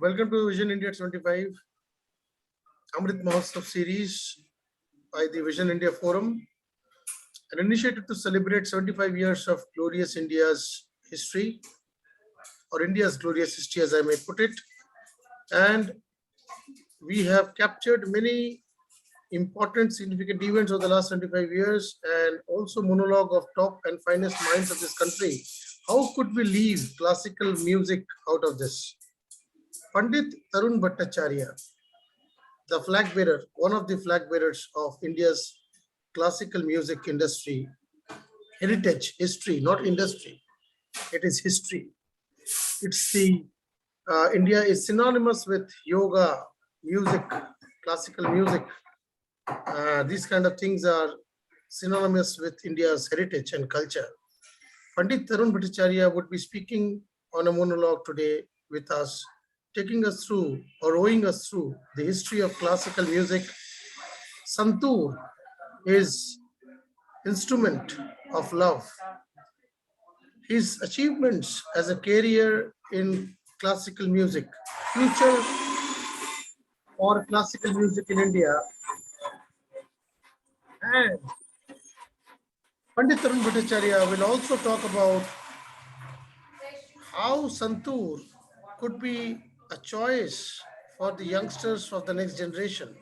Welcome to Vision India 25 Amrit Mahotsav series by the Vision India Forum, an initiative to celebrate 75 years of glorious India's history, or India's glorious history, as I may put it. And we have captured many important, significant events of the last 75 years and also monologue of top and finest minds of this country. How could we leave classical music out of this? Pandit Tarun Bhattacharya, the flag bearer, one of the flag bearers of India's classical music industry, heritage, history, not industry. It is history. It's the India is synonymous with yoga, music, classical music. These kind of things are synonymous with India's heritage and culture. Pandit Tarun Bhattacharya would be speaking on a monologue today with us, taking us through or rowing us through the history of classical music. Santoor is instrument of love. His achievements as a career in classical music, future for classical music in India, and Pandit Tarun Bhattacharya will also talk about how Santoor could be a choice for the youngsters of the next generation.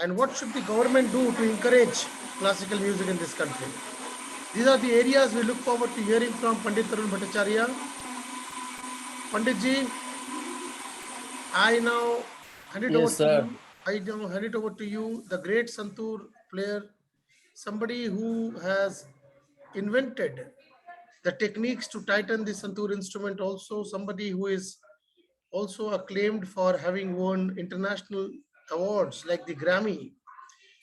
And what should the government do to encourage classical music in this country? These are the areas we look forward to hearing from Pandit Tarun Bhattacharya. Panditji, I now hand it over to you. I now hand it over to you, the great Santoor player, somebody who has invented the techniques to tighten the Santoor instrument, also somebody who is also acclaimed for having won international awards like the Grammy.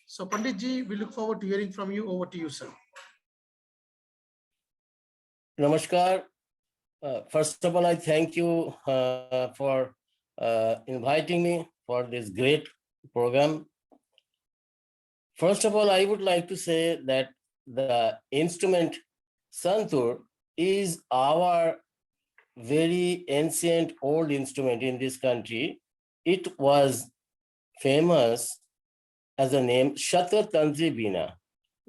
So Panditji, we look forward to hearing from you. Over to you, sir. Namaskar. First of all, I thank you for inviting me for this great program. First of all, I would like to say that the instrument Santoor is our very ancient old instrument in this country. It was famous as a name Shatatantri Veena.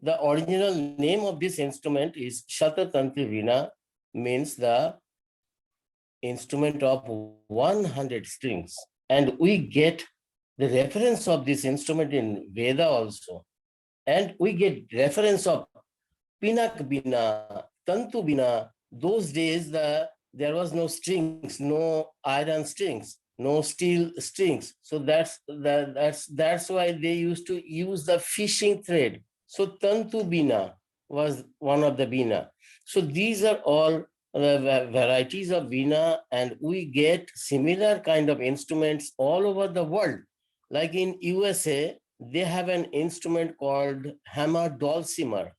The original name of this instrument is Shatatantri Veena, means the instrument of 100 strings. And we get the reference of this instrument in Veda also. And we get reference of Pinak Veena, Tantu Veena. Those days, there was no strings, no iron strings, no steel strings. So that's why they used to use the fishing thread. So Tantu Veena was one of the Veena. So these are all varieties of Veena, and we get similar kind of instruments all over the world. Like in USA, they have an instrument called hammer dulcimer.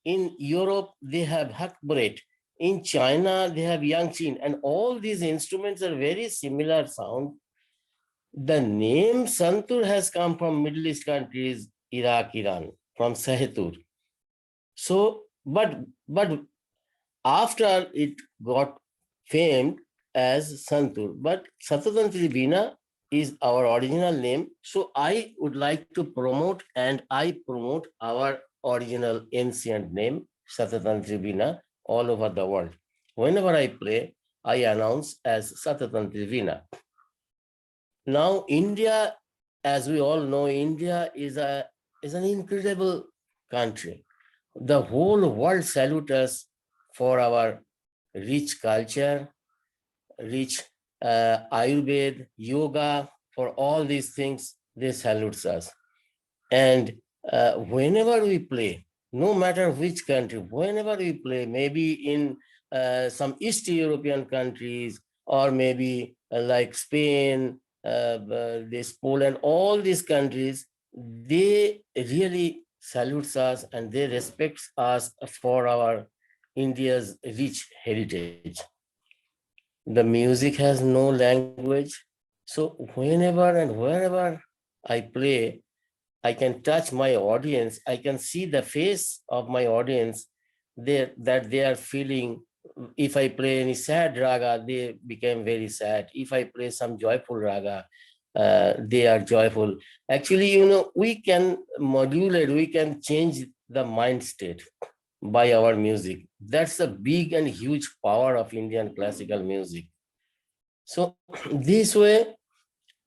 In Europe, they have hackbrett. In China, they have yangqin, and all these instruments are very similar sound. The name Santoor has come from Middle East countries, Iraq, Iran, from Sahetur. So, but after it got famed as Santoor, but Satatantri Veena is our original name. So I would like to promote, and I promote our original ancient name, Satatantri Veena, all over the world. Whenever I play, I announce as Satatantri Veena. Now, India, as we all know, India is an incredible country. The whole world salutes us for our rich culture, rich Ayurveda, yoga, for all these things, they salute us. And whenever we play, no matter which country, whenever we play, maybe in some East European countries, or maybe like Spain, this Poland, all these countries, they really salute us and they respect us for our India's rich heritage. The music has no language. So whenever and wherever I play, I can touch my audience. I can see the face of my audience that they are feeling if I play any sad raga, they became very sad. If I play some joyful raga, they are joyful. Actually, we can modulate, we can change the mind state by our music. That's the big and huge power of Indian classical music. So this way,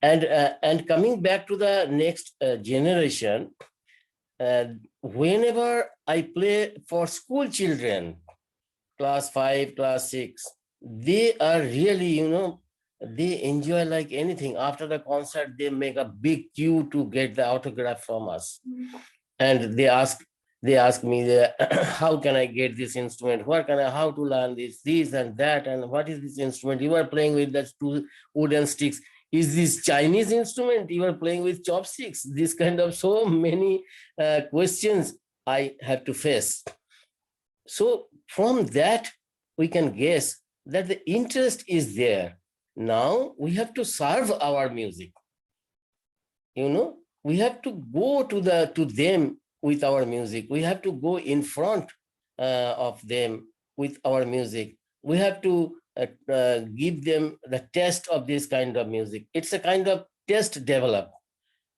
and coming back to the next generation, uh, whenever I play for school children, class 5, class 6, they are really, they enjoy like anything. After the concert, they make a big queue to get the autograph from us. And they ask me, how can I get this instrument? Where can I, how to learn this and that, and what is this instrument you are playing with, that two wooden sticks? Is this Chinese instrument you are playing with chopsticks? This kind of so many questions I have to face. So from that, we can guess that the interest is there. Now we have to serve our music. We have to go to them with our music. We have to go in front of them with our music. We have to give them the taste of this kind of music. It's a kind of taste develop.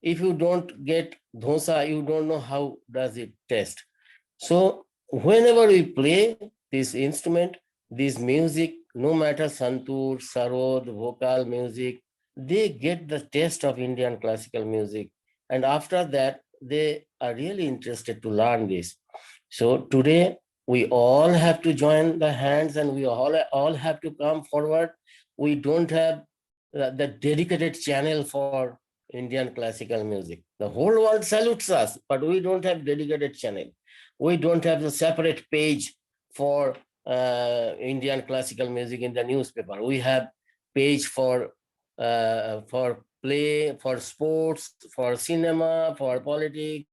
If you don't get dosa, you don't know how does it taste. So whenever we play this instrument, this music, no matter santur, sarod, vocal music, they get the taste of Indian classical music. And after that, they are really interested to learn this. So today, we all have to join the hands and we all have to come forward. We don't have the dedicated channel for Indian classical music. The whole world salutes us, but we don't have dedicated channel. We don't have a separate page for Indian classical music in the newspaper. We have page for play, for sports, for cinema, for politics,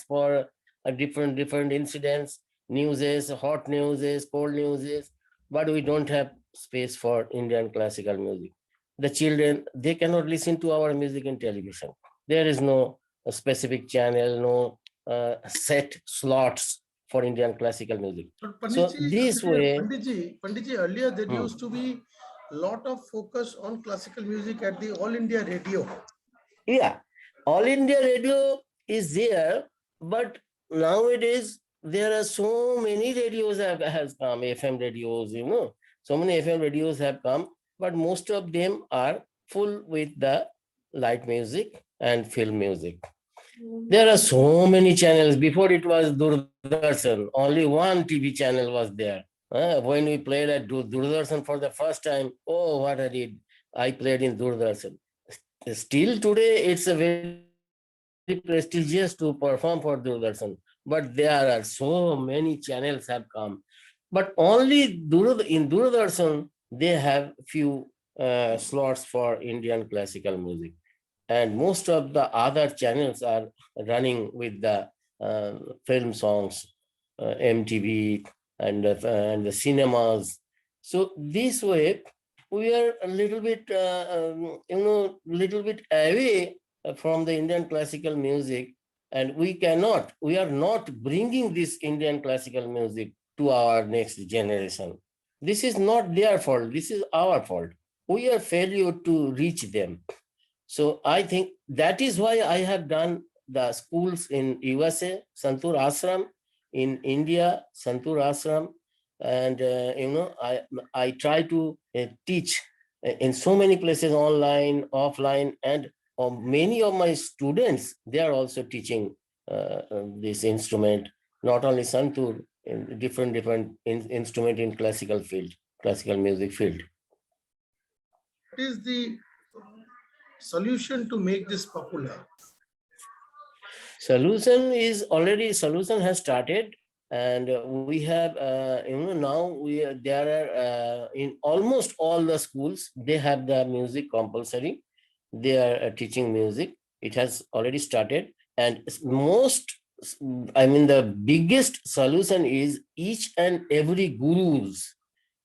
for different incidents, newses, hot newses, cold newses, but we don't have space for Indian classical music. The children, they cannot listen to our music in television. There is no specific channel, no set slots for Indian classical music. But So Panditji, this way, Panditji, earlier there hmm, used to be a lot of focus on classical music at the All India Radio. yeah, All India Radio is there, but nowadays there are so many radios has come, FM radios, so many FM radios have come, but most of them are full with the light music and film music. There are so many channels. Before it was Doordarshan, only one TV channel was there. When we played at Doordarshan for the first time, oh, what I did! I played in Doordarshan. Still today, it's a very prestigious to perform for Doordarshan. But there are so many channels have come. But only in Doordarshan, they have few slots for Indian classical music. And most of the other channels are running with the film songs, MTV, and the cinemas. So this way, we are a little bit, little bit away from the Indian classical music, and we are not bringing this Indian classical music to our next generation. This is not their fault. This is our fault. We are failure to reach them. So I think that is why I have done the schools in USA, Santur Ashram, in India, Santur Ashram, and I try to teach in so many places, online, offline, and many of my students, they are also teaching this instrument, not only Santur, in different instrument in classical field, classical music field. What is the solution to make this popular? Solution has started, and we have now there are in almost all the schools they have the music compulsory. They are teaching music. It has already started, and the biggest solution is each and every gurus,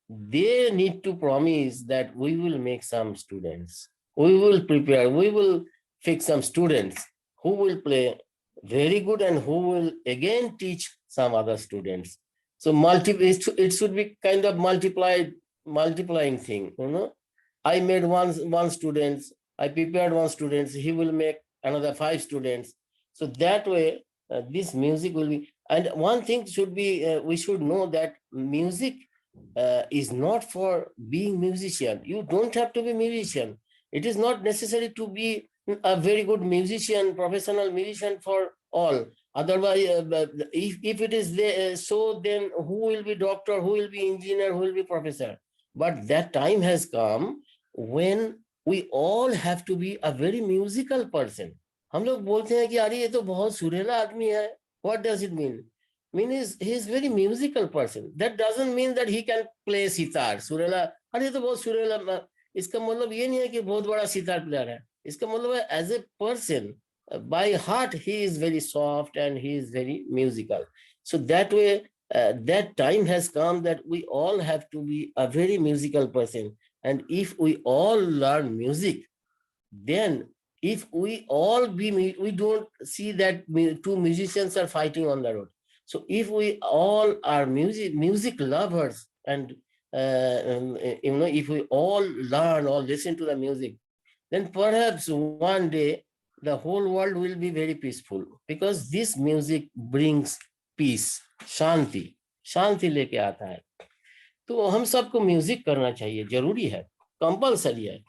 they need to promise that we will make some students, we will prepare, we will fix some students who will play very good and who will again teach some other students. So it should be kind of multiplying thing, you know. I made one student, I prepared one student, he will make another 5 students. So that way, this music will be. And one thing should be, we should know that music is not for being musician. You don't have to be musician. It is not necessary to be a very good musician, professional musician for all. Otherwise, if it is there, so then who will be doctor, who will be engineer, who will be professor? But that time has come when we all have to be a very musical person. हम लोग बोलते हैं कि अरे ये तो बहुत सुरीला आदमी है. What does it mean? Mean is he is very musical person. That doesn't mean that he can play sitar. सुरीला, अरे ये तो बहुत सुरीला. इसका मतलब ये नहीं है कि बहुत बड़ा सितार प्लेयर है. इसका मतलब है as a person, by heart he is very soft and he is very musical. So that way, that time has come that we all have to be a very musical person. And if we all learn music, then if we all be, we don't see that two musicians are fighting on the road. So if we all are music lovers, and if we all learn or listen to the music, then perhaps one day the whole world will be very peaceful, because this music brings peace, शांति लेके आता है. तो हम सबको music करना चाहिए, जरूरी है, कंपल्सरी है.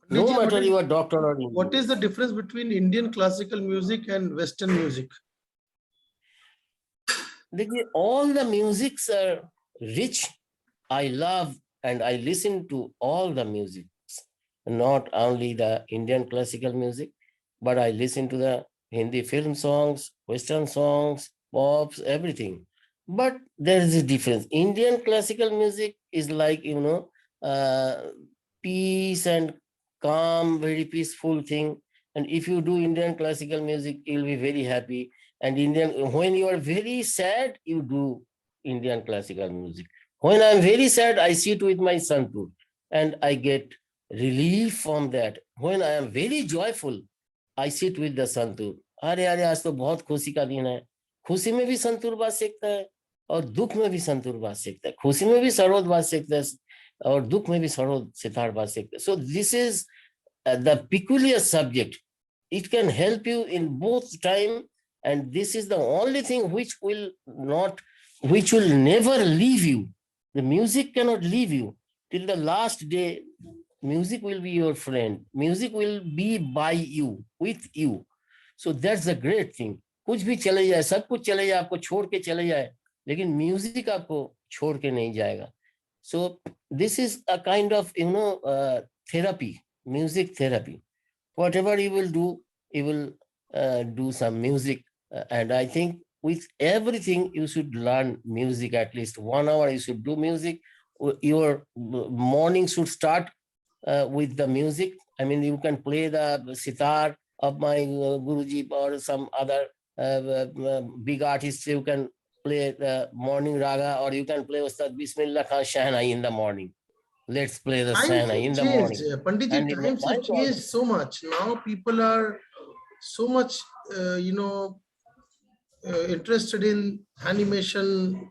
No matter you are doctor or engineer. What is the difference between Indian classical music and Western music? All the musics are rich. I love and I listen to all the music, not only the Indian classical music, but I listen to the Hindi film songs, Western songs, pops, everything. But there is a difference. Indian classical music is like, peace and calm, very peaceful thing. And if you do Indian classical music, you'll be very happy. And when you are very sad, you do Indian classical music. When I'm very sad, I sit with my santur and I get relief from that. When I am very joyful, I sit with the santur. अरे आज तो बहुत खुशी का दिन है. खुशी में भी संतूर बाज सकता है और दुख में भी संतूर बाज सकता है. खुशी में भी सरोद बाज सकता है और दुख में भी सरोद सितार बाज सकता है. So this is the peculiar subject. It can help you in both time, and this is the only thing which will never leave you. The music cannot leave you till the last day. Music will be your friend. Music will be by you, with you. So that's a great thing. कुछ भी चले जाए, सब कुछ चले जाए, आपको छोड़ के चले जाए, लेकिन म्यूजिक आपको छोड़ के नहीं जाएगा. So this is a kind of therapy, music therapy. Whatever you will do, you will do some music, and I think with everything you should learn music. At least 1 hour you should do music. Your morning should start with the music. I mean, you can play the sitar of my Guruji or some other big artists. You can play the morning raga, or you can play Ustad Bismillah Khan Shahnai in the morning. Let's play the Shahnai in the morning. Panditji, times have changed so much. Now people are so much, interested in animation,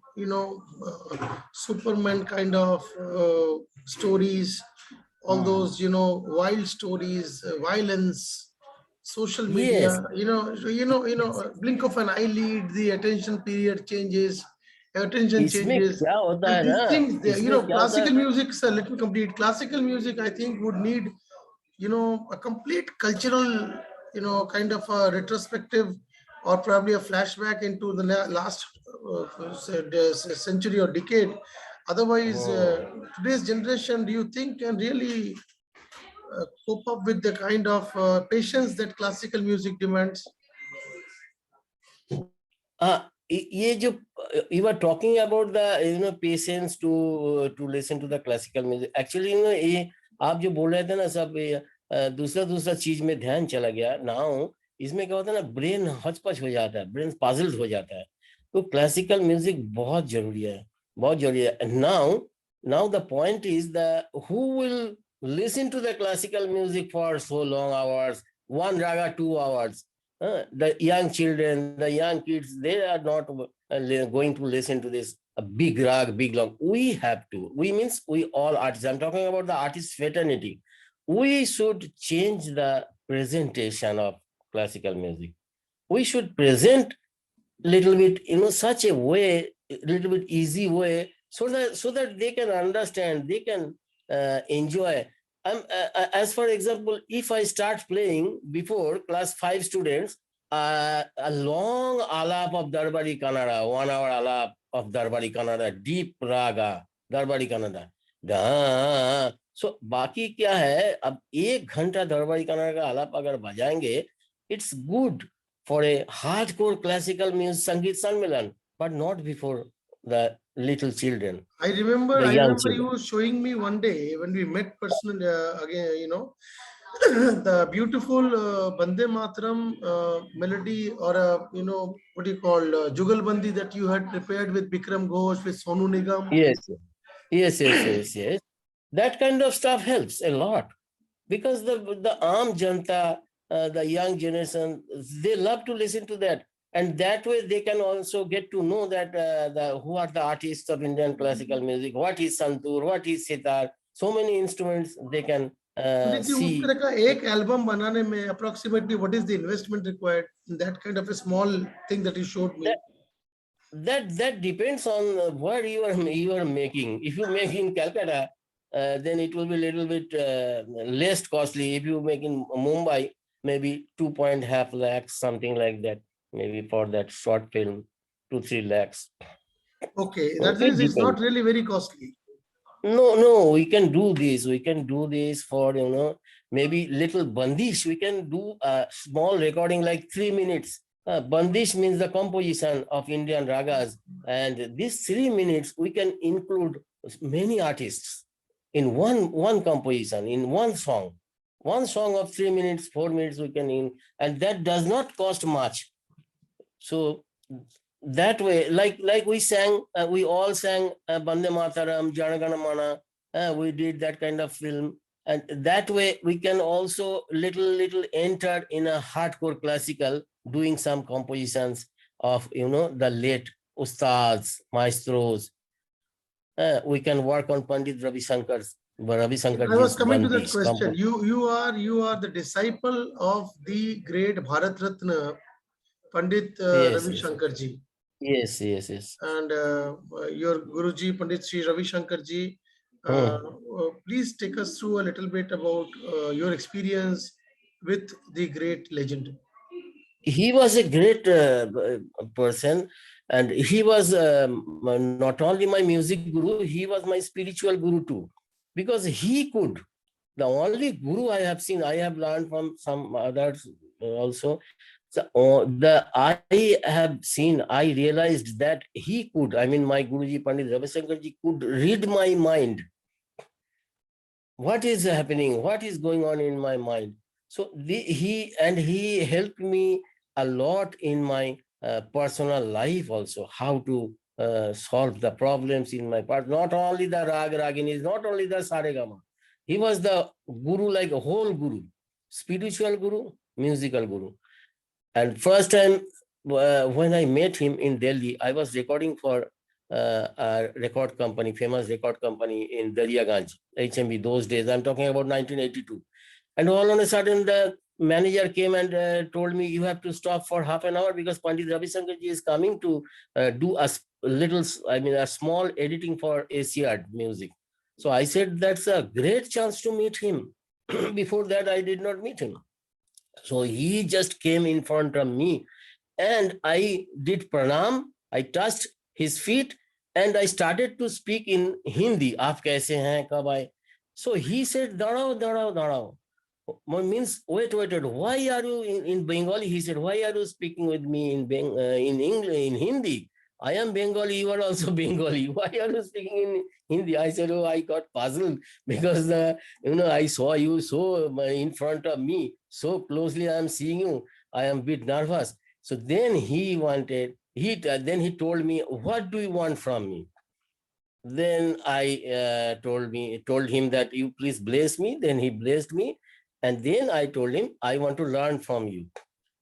Superman kind of stories, all those, wild stories, violence, social media. Yes. Blink of an eyelid, the attention period changes, attention changes. And these things, classical music, sir, let me complete. Classical music, I think, would need, a complete cultural, kind of a retrospective, or probably a flashback into the last century or decade. Otherwise, today's generation, do you think, can really cope up with the kind of patience that classical music demands? You were talking about the patience to listen to the classical music. Actually, ये आप जो बोल रहे थे ना, सब दूसरा चीज में ध्यान चला गया. Now इसमें क्या होता है ना, ब्रेन हचपच हो जाता है, ब्रेन पजल्ड हो जाता है. तो क्लासिकल म्यूजिक बहुत जरूरी है, बहुत जरूरी है. Now the point is that who will listen to the classical music for so long hours, 1 raga 2 hours? The young children, the young kids, they are not going to listen to this a big rag, big long. We have to. We means we all artists. I'm talking about the artist fraternity. We should change the presentation of classical music. We should present little bit, such a way, little bit easy way, so that they can understand, they can enjoy. As for example, if I start playing before class 5 students, a long alap of Darbari Kannada, 1 hour alap of Darbari Kannada, deep raga, Darbari Kannada. So बाकी क्या है, अब 1 घंटा दरबारी कन्नड़ का आलाप अगर बजाएंगे, it's good for a hardcore classical music Sangeet Sanmelan, but not before the little children, I remember, the I young remember children. you showing me one day when we met personally again, the beautiful Bande Mataram melody, or what do you call Jugalbandi that you had prepared with Bikram Ghosh, with Sonu Nigam. Yes, yes. That kind of stuff helps a lot, because the Aam Janta, the young generation, they love to listen to that. And that way they can also get to know that who are the artists of Indian classical music, what is santur, what is sitar, so many instruments they can Pandit ji, उस see. तरह का एक album बनाने में approximately what is the investment required in that kind of a small thing that you showed me? That depends on what you are making. If you make in Calcutta, then it will be a little bit less costly. If you make in Mumbai, maybe 2.5 lakhs, something like that. Maybe for that short film, 2-3 lakhs. Okay, that It is, it's not depends. really very costly. No, we can do this. We can do this for, maybe little bandish. We can do a small recording like 3 minutes. Bandish means the composition of Indian ragas. And these 3 minutes, we can include many artists in one composition, in one song. One song of 3 minutes, 4 minutes, we can in, and that does not cost much. So that way, like we all sang Bande Mataram, Janagana Mana. We did that kind of film, and that way we can also little enter in a hardcore classical, doing some compositions of the late ustads, maestros. We can work on Pandit Ravi I was Shankarji's coming to that Bandish. question. You are the disciple of the great Bharat Ratna Pandit Yes, Ravi yes, Shankar ji, yes. and your Guruji Pandit Sri Ravi Shankar ji. Hmm. Please take us through a little bit about your experience with the great legend. He was a great person, and he was not only my music guru, he was my spiritual guru too, because he could. The only guru I have seen, I have learned from some others also. So, I have seen, I realized that he could. I mean, my Guruji Pandit Ravi Shankarji could read my mind. What is happening? What is going on in my mind? So he helped me a lot in my personal life also, how to solve the problems in my part. Not only the raginis, not only the saregama. He was the guru, like a whole guru, spiritual guru, musical guru. And first time when I met him in Delhi, I was recording for a record company, famous record company in Daryaganj, HMB, those days. I'm talking about 1982. And all on a sudden, the manager came and told me, you have to stop for half an hour because Pandit Ravi Shankarji is coming to do a small editing for ACR music. So I said, that's a great chance to meet him. Before that, I did not meet him. So he just came in front of me and I did pranam. I touched his feet and I started to speak in Hindi. Aap kaise hain, kab aaye? So he said, Darao. Means, wait. Why are you in Bengali? He said, why are you speaking with me in English, in Hindi? I am Bengali, you are also Bengali. Why are you speaking in Hindi? I said, oh, I got puzzled because, I saw you so in front of me, so closely I am seeing you. I am a bit nervous. So then then he told me, what do you want from me? Then I told him that you please bless me. Then he blessed me. And then I told him, I want to learn from you.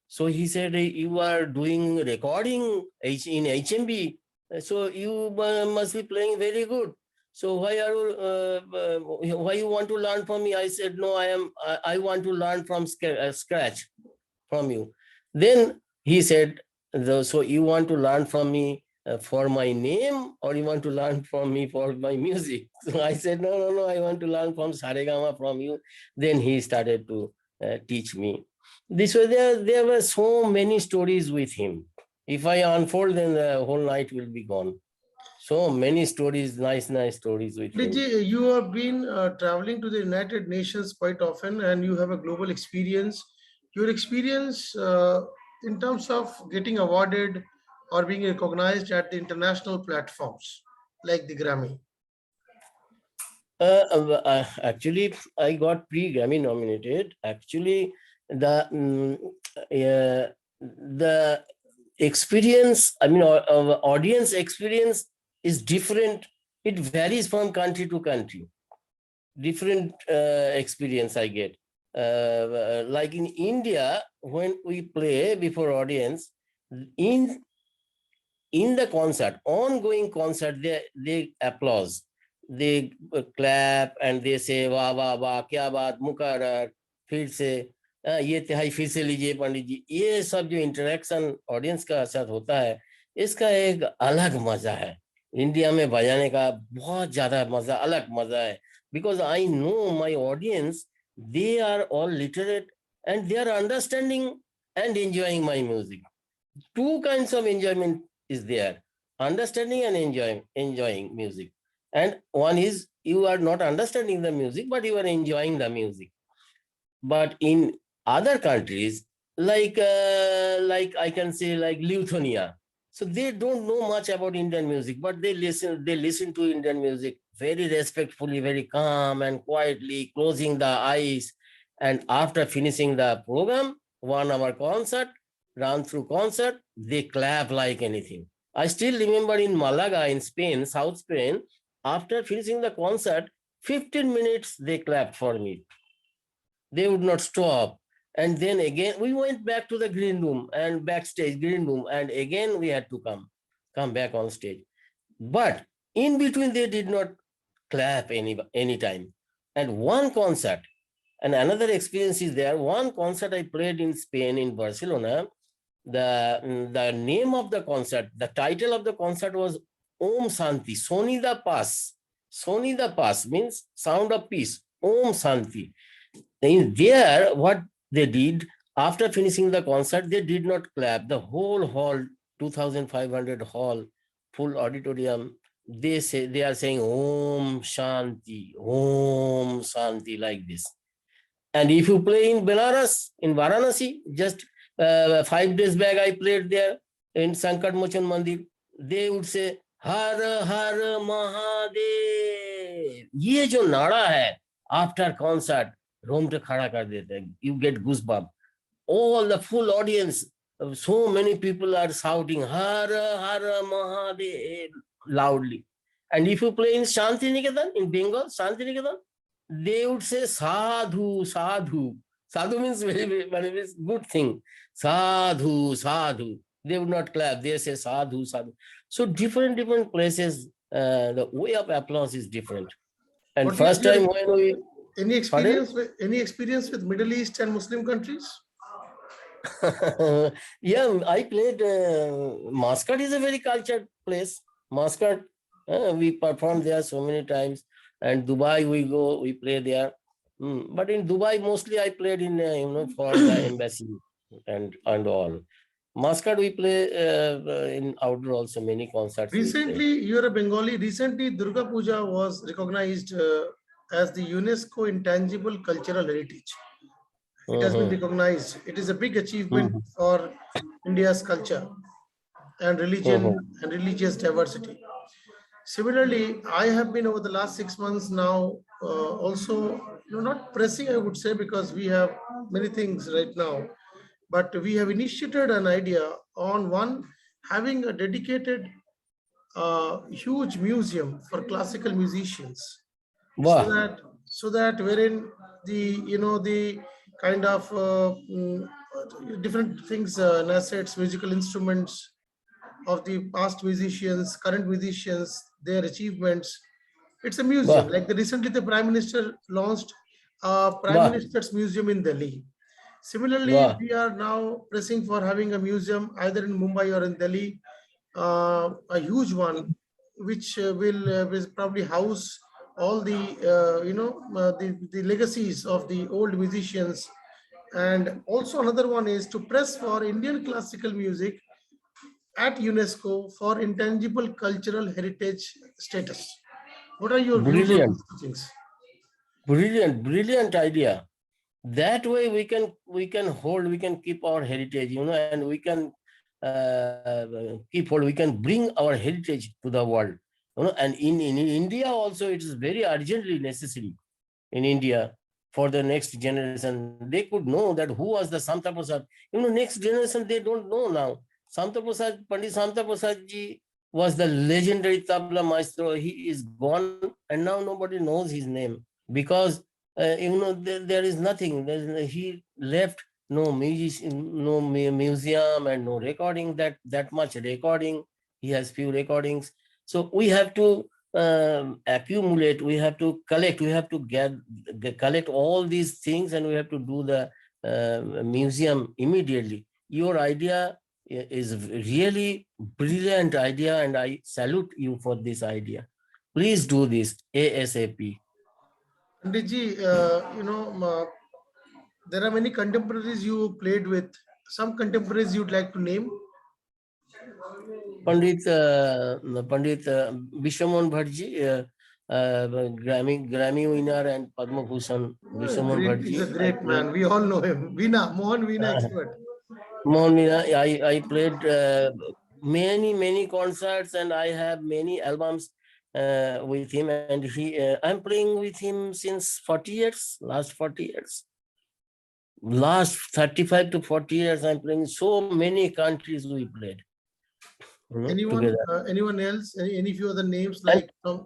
So he said, you are doing recording in HMB, so you must be playing very good. So why you want to learn from me? I said, no, I want to learn from scratch from you. Then he said, so you want to learn from me for my name, or you want to learn from me for my music? So I said, no, I want to learn from Saregama from you. Then he started to teach me. This way, there were so many stories with him. If I unfold, then the whole night will be gone. So many stories, nice stories with him. Panditji, you have been traveling to the United Nations quite often and you have a global experience. Your experience in terms of getting awarded or being recognized at the international platforms like the Grammy. Actually, I got pre-Grammy nominated. Actually, the experience, I mean, audience experience is different. It varies from country to country. Different experience I get. Like in India, when we play before audience, in the concert, ongoing concert, they applause, they clap and they say वाह वाह वाह क्या बात मुकर्रर फिर से ये तिहाई फिर से लीजिए पंडित जी. ये सब जो इंटरेक्शन ऑडियंस का साथ होता है, इसका एक अलग मजा है. इंडिया में बजाने का बहुत ज्यादा मजा, अलग मजा है. Because I know my audience, they are all literate and they are understanding and enjoying my music. Two kinds of enjoyment is there: understanding and enjoying music. And one is you are not understanding the music, but you are enjoying the music. But in other countries, like I can say, like Lithuania, so they don't know much about Indian music, but they listen to Indian music very respectfully, very calm and quietly, closing the eyes. And after finishing the program, 1 hour concert, run through concert, they clap like anything. I still remember in Malaga, in Spain, South Spain, after finishing the concert, 15 minutes they clapped for me. They would not stop. And then again, we went back to the green room and backstage green room, and again we had to come back on stage. But in between, they did not clap any time. And one concert, and another experience is there. One concert I played in Spain, in Barcelona. The name of the concert, the title of the concert was Om Santi, Soni the Pass. Soni the Pass means sound of peace. Om Santi. In there, what they did, after finishing the concert, they did not clap. The whole hall, 2,500 hall, full auditorium, they are saying Om Shanti, Om Shanti, like this. And if you play in Benares, in Varanasi, just 5 days back I played there in Sankat Mochan Mandir, they would say Har Har Mahadev. ये जो नारा है after concert, रोमटे खड़ा कर देते हैं. You get goosebumps. All the full audience, so many people are shouting Har Har Mahadev loudly. And if you play in Shanti Niketan, in Bengal, Shanti Niketan, they would say sadhu, sadhu. Sadhu means very good thing. Sadhu, sadhu. They would not clap. They say sadhu, sadhu. So different places, the way of applause is different. And What is first your- time when we Any experience with Middle East and Muslim countries? yeah, I played. Muscat is a very cultured place. Muscat, we performed there so many times. And Dubai, we play there. But in Dubai, mostly I played in, for the embassy and all. Muscat, we play in outdoor also, many concerts. Recently, you're a Bengali. Recently, Durga Puja was recognized as the UNESCO Intangible Cultural Heritage. It has been recognized. It is a big achievement for India's culture and religion and religious diversity. Similarly, I have been over the last 6 months now also, not pressing, I would say, because we have many things right now, but we have initiated an idea on one having a dedicated huge museum for classical musicians. Wow. So that wherein the kind of different things, assets, musical instruments of the past musicians, current musicians, their achievements. It's a museum. Wow, Like recently, the Prime Minister launched a Prime wow, Minister's Museum in Delhi. Similarly, wow. we are now pressing for having a museum either in Mumbai or in Delhi, a huge one, which will probably house all the the legacies of the old musicians. And also another one is to press for Indian classical music at UNESCO for intangible cultural heritage status. What are your views on Brilliant, these things? brilliant idea. That way we can hold, we can keep our heritage, and we can keep hold, we can bring our heritage to the world, and in India also it is very urgently necessary in India for the next generation. They could know that who was the Samta Prasad. Next generation, they don't know now. Pandit Samta Prasad ji was the legendary tabla maestro. He is gone, and now nobody knows his name because there is nothing. He left no musician, no museum, and no recording. That much recording. He has few recordings. So we have to accumulate, we have to collect, we have to collect all these things, and we have to do the museum immediately. Your idea is really brilliant idea, and I salute you for this idea. Please do this ASAP. Panditji, there are many contemporaries you played with. Some contemporaries you'd like to name? Pandit Bishamon Bhatji, Grammy winner and Padma Bhushan Bishamon Great, he's a Bhatji. I great played. man. We all know him. Veena, Mohan Veena expert. Mohan Meena, I played many concerts, and I have many albums with him, and I'm playing with him since 40 years, last 40 years. Last 35 to 40 years, I'm playing so many countries we played, Anyone, together. anyone else? Any few other names And, like from?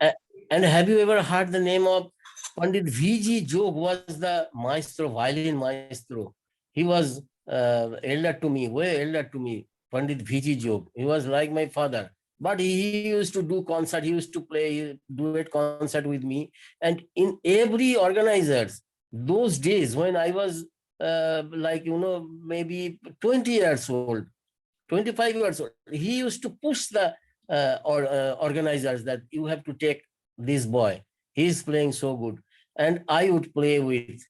and have you ever heard the name of Pandit V.G. Jog was the maestro, violin maestro. He was elder to me, way elder to me, Pandit V.G. Jog. He was like my father. But he used to do concert, he used to play duet concert with me. And in every organizers, those days when I was maybe 20 years old, 25 years old, he used to push the organizers that you have to take this boy. He's playing so good. And I would play with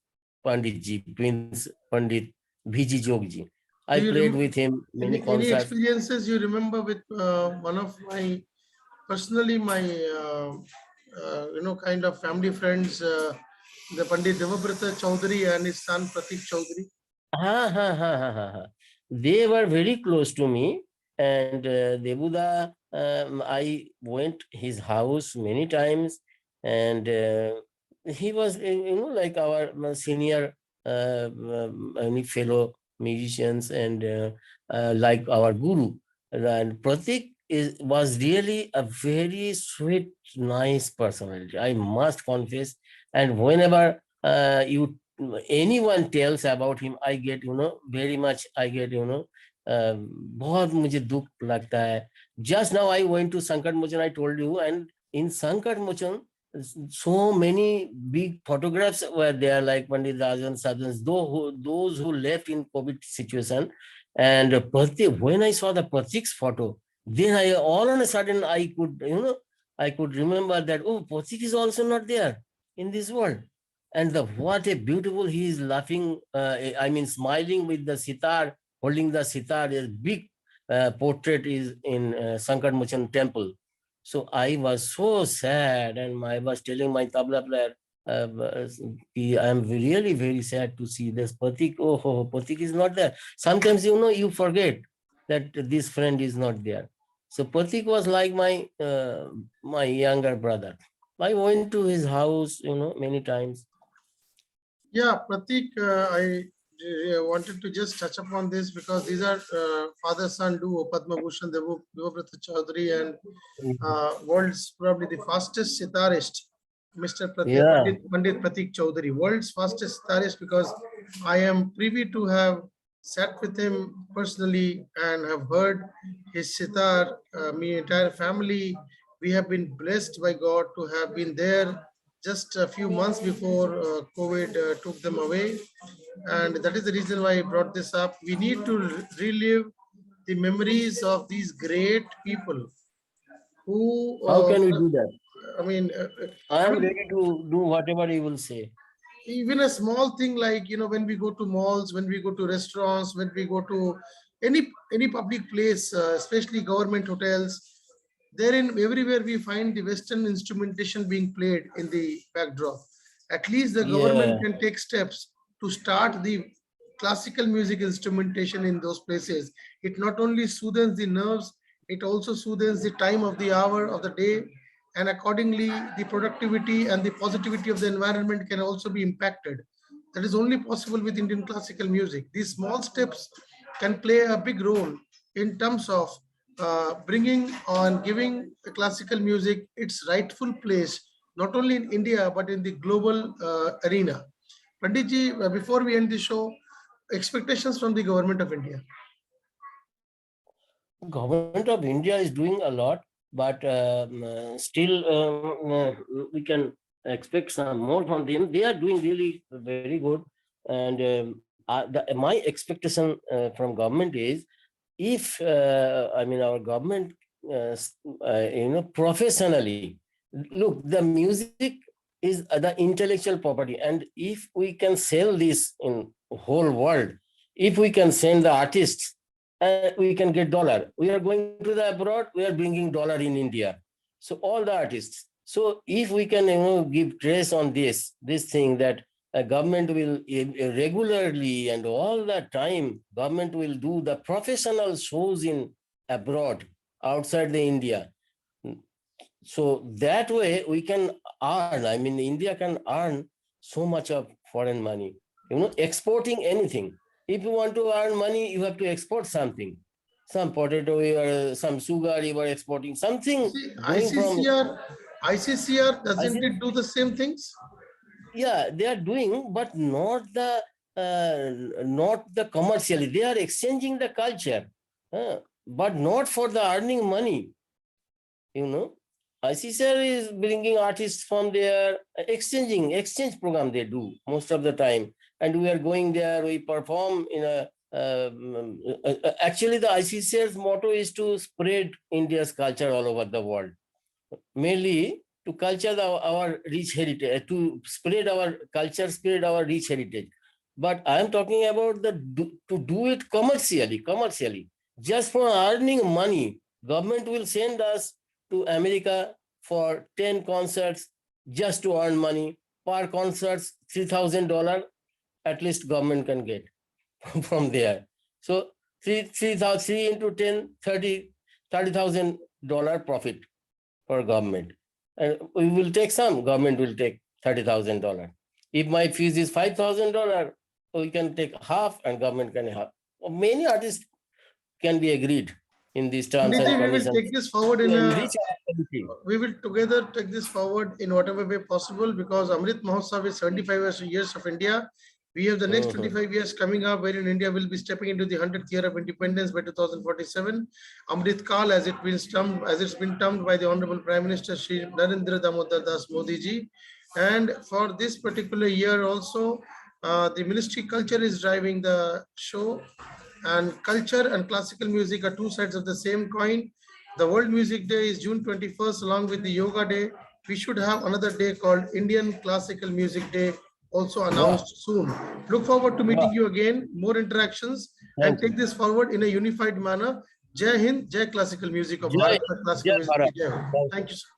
Pandit Ji, Prince Pandit Bhiji Jogji. I Do you played with him many any concerts. experiences you remember with one of my personally my kind of family friends, the Pandit Devabrata Chaudhary and his son Pratik Chaudhary? Ha, ha, ha, ha, ha, ha. They were very close to me, and Debuda, I went his house many times, and he was, like our senior any fellow musicians, and like our guru. And Pratik was really a very sweet, nice personality, I must confess. And whenever anyone tells about him, I get, very much, I get, बहुत मुझे दुख लगता है. Just now I went to Sankat Mochan, I told you, and in Sankat Mochan, so many big photographs were there, like Pandit Rajan Sadhans, those who left in COVID situation. And Pratik, when I saw the Pratik's photo, then I all on a sudden I could remember that, oh, Pratik is also not there in this world. And what a beautiful, he is laughing, I mean smiling with the sitar, holding the sitar. A big portrait is in Sankat Mochan temple. So I was so sad, and I was telling my tabla player, I am really very sad to see this Pratik. Oh, Pratik is not there. Sometimes, you forget that this friend is not there. So Pratik was like my younger brother. I went to his house, many times. Yeah, Pratik, I wanted to just touch upon this because these are father-son duo, Padma Bhushan Devabrata Chaudhary and world's probably the fastest sitarist, Mr. Yeah. Pandit Pratik Chaudhary, world's fastest sitarist, because I am privy to have sat with him personally and have heard his sitar. My entire family, we have been blessed by God to have been there just a few months before COVID took them away. And that is the reason why I brought this up. We need to relive the memories of these great people who, How can we do that? I mean, I am ready to do whatever you will say. even a small thing like, when we go to malls, when we go to restaurants, when we go to any public place, especially government hotels, therein everywhere we find the Western instrumentation being played in the backdrop. At least the government Yeah, can take steps to start the classical music instrumentation in those places. It not only soothes the nerves, it also soothes the time of the hour of the day, and accordingly the productivity and the positivity of the environment can also be impacted. That is only possible with Indian classical music. These small steps can play a big role in terms of bringing on giving classical music its rightful place, not only in India but in the global arena. Panditji, before we end the show, expectations from the government of India. government of India is doing a lot, but still we can expect some more from them. They are doing really very good, and my expectation from government is, if I mean our government, professionally, look, the music is the intellectual property, and if we can sell this in whole world, if we can send the artists, we can get dollar. We are going to the abroad, we are bringing dollar in India. So all the artists. So if we can, give trace on this thing, that government will regularly and all the time, government will do the professional shows in abroad, outside the India. So that way we can earn. I mean, India can earn so much of foreign money. Exporting anything. If you want to earn money, you have to export something. Some potato, or some sugar, you are exporting something See, going from. ICCR, I doesn't think, it do the same things? yeah, they are doing, but not the commercially. They are exchanging the culture, but not for the earning money. ICCR is bringing artists from their exchange program they do most of the time. And we are going there, we perform in a, actually the ICCR's motto is to spread India's culture all over the world, mainly to culture our rich heritage, to spread our culture, spread our rich heritage. But I am talking about to do it commercially, just for earning money. Government will send us to America for 10 concerts just to earn money. Per concerts, $3,000 at least government can get from there. So 3 into 10, $30,000 profit for government. And we will take some, government will take $30,000. If my fees is $5,000, we can take half and government can half. Many artists can be agreed in these terms and Panditji, we will conditions take this forward to in a enrich our country. we will together take this forward in whatever way possible, because Amrit Mahotsav is 75 years of India. We have the next 25 years coming up, wherein India will be stepping into the 100th year of independence by 2047. Amrit Kal, as it's been termed by the Honorable Prime Minister Shri Narendra Damodar Das Modi ji. And for this particular year also, the Ministry Culture is driving the show, and culture and classical music are two sides of the same coin. The World Music Day is June 21st, along with the Yoga Day. We should have another day called Indian Classical Music Day, also announced soon. Look forward to meeting you again, more interactions, and take this forward in a unified manner. Jai Hind, Jai Classical Music of Jai Bharat, Hind, Classical Jai Music. Bharat. Jai Ho. Thank you, sir.